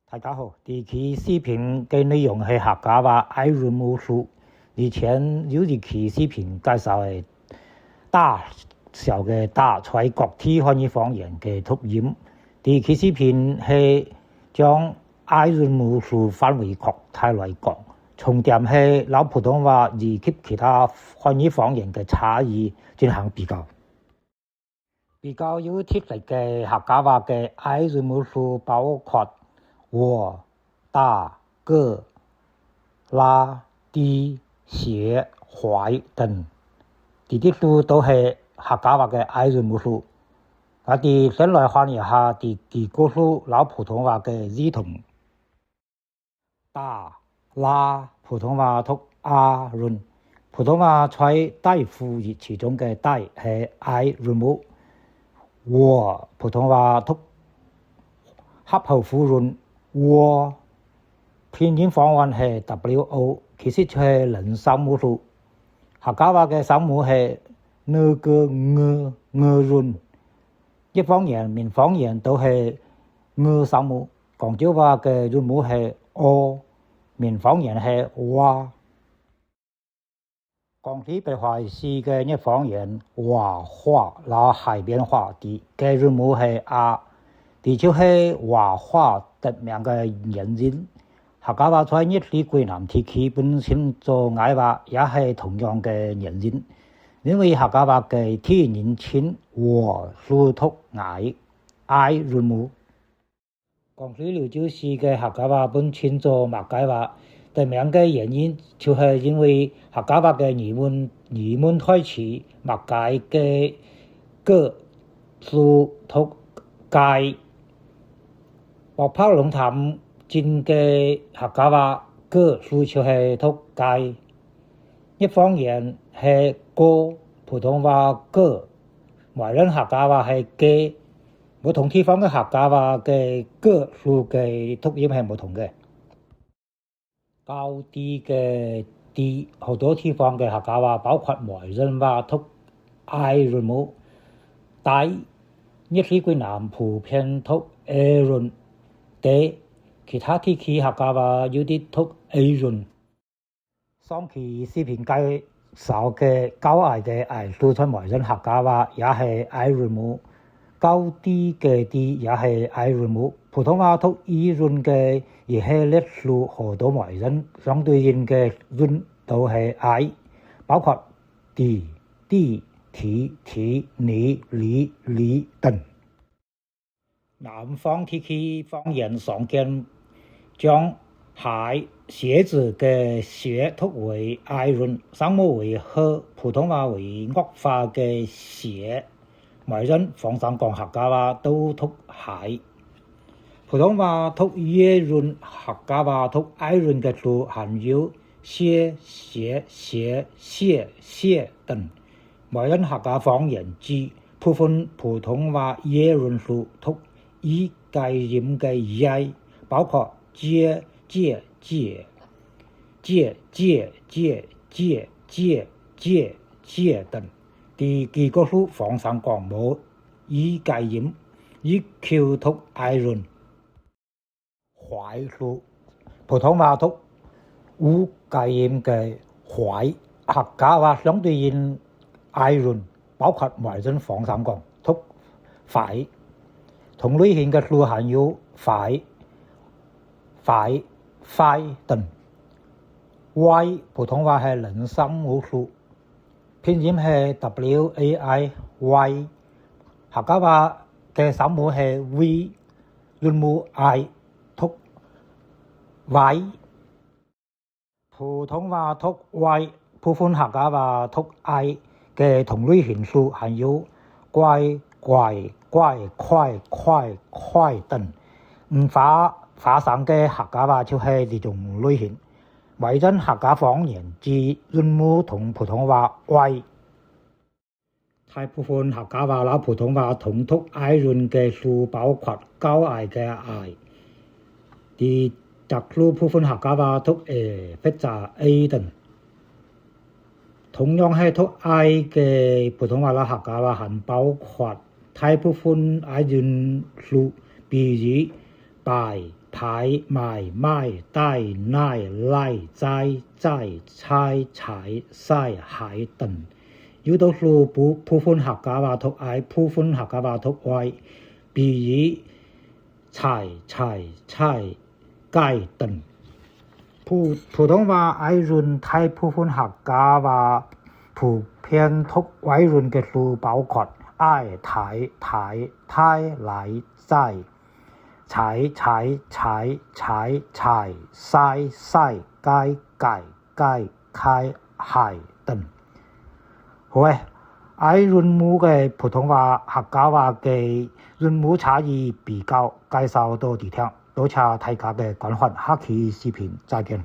大家好，這期視頻嘅內容係客家話愛潤母書。以前有一期視頻介紹係大小嘅大在各地方言方言嘅讀音。這期視頻係將愛潤母書範圍擴大來講，重點係攞普通話以及其他方言嘅差異進行比較。比較有特色嘅客家話嘅愛潤母書包括我、大、個、拉、啲、寫、懷等，呢啲書都係客家話嘅愛潤母書。我哋先來看一下啲幾個書攞普通話嘅異同。大、拉普通話讀阿潤，普通話在大輔以其中嘅大係愛潤母。我普通話讀合後輔潤。我拼音方案係 WO， 其實係人聲母書。客家話嘅聲母係呢個潤，一方言、面方言都係聲母。廣州話嘅潤母係面方言係哇。廣西北話市嘅一方言話拿海邊話啲嘅潤母係啲就係話特名嘅原因。客家話在粵語桂南地區本身做愛話也係同樣嘅原因，因為客家話嘅天然稱和書讀愛潤母。廣西柳州市嘅客家話本稱做麥街話，特名嘅原因就係因為客家話嘅語文開始麥街嘅個書讀街。北泡龍潭鎮嘅客家話個書就係讀街，一方言係個，普通話個，華人客家話係嘅，唔同地方嘅客家話嘅個書嘅讀音係唔同嘅。高啲嘅啲，好多地方嘅客家話包括華人話讀愛潤母，大粵語桂南普遍讀愛潤。其他地區客家話有啲讀愛潤。上期視頻介紹嘅高矮嘅矮書出華人客家話也係愛潤母，高啲嘅啲也係愛潤母。普通話讀愛潤嘅亦係列書好多華人相對應嘅潤都係愛，包括啲、提、你等。南方地區方言常見將寫字嘅寫讀為愛潤，聲母為呵，普通話為惡化嘅寫。華人逢上講客家話都讀寫，普通話讀愛潤，客家話讀愛潤嘅書含有寫等。華人客家方言之部分普通話愛潤書讀以介音嘅意，包括借等。第幾個書逢上講冇以介音，以求讀愛潤。懷書普通話讀無介音嘅懷，客家話相對應愛潤，包括華人逢上講讀懷。同類型嘅書含有快等。Y 普通話係人聲母書，拼音係 WAI。客家話嘅聲母係 V， 潤母 I 讀 Y。普通話讀 Y， 部分客家話讀 I 嘅同類型書含有乖、快等。花生嘅客家話就係呢種類型。華人客家方言之潤母同普通話 Y。大部分客家話攞普通話同讀愛潤嘅書包括高矮嘅矮。啲特殊部分客家話讀或者 A 等。同樣係讀愛嘅普通話攞客家話還包括大部分愛潤書，比如白、排埋埋帶奶嚟在在猜踩晒海等。有讀書部分客家話讀愛，部分客家話讀愛，比如踩街等。普通話愛潤大部分客家話普遍讀愛潤嘅書包括愛太嚟在踩晒街開海等。好嘅，愛潤母嘅普通話客家話嘅潤母差異比較介紹到呢度，多謝大家嘅觀看，下期視頻再見。